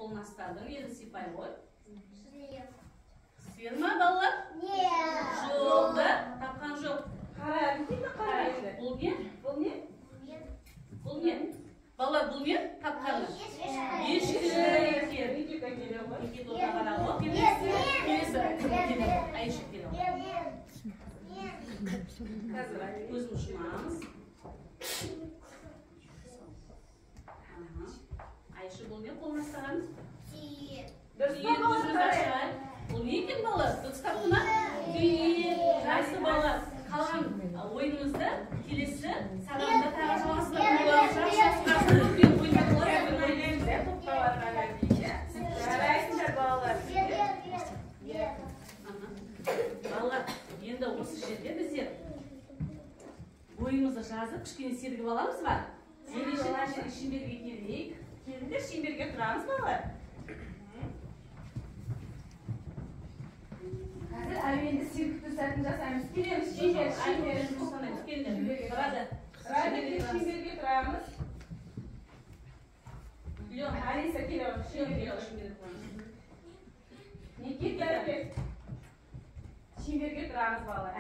Қолына ұстадың, енді сипай ғой. Сүйер ма, балалар? Жоқ да, тапқан жоқ. Бұл не? Бұл не? Бұл не? Балалар, бұл не? Тапқаны? Ешкі екен. Екен отағана ғой. Келесі. Айшық келе. Қазір көзін жұмамыз. Айшы бұл не? Қолына ұстағаныз? Бұл не екен балалар? Дұрыстапты ма? Жақсы балалар. Қалған ойынымызды келесі сабағында тағы жалғастырып балалар, енді осы жерде біздер ойымызды жазып, кішкене сергіп аламыз ба? Ендеше мына жерге шеңберге келейік. Келіңдер, шеңберге тұрамыз балалар. Қазір әуенді сергіту сәтін жасаймыз. Келеміз, шеңберге тұрамыз. Алиса келеміз, шеңберге тұрамыз. Шеңберге тұрамыз балалар.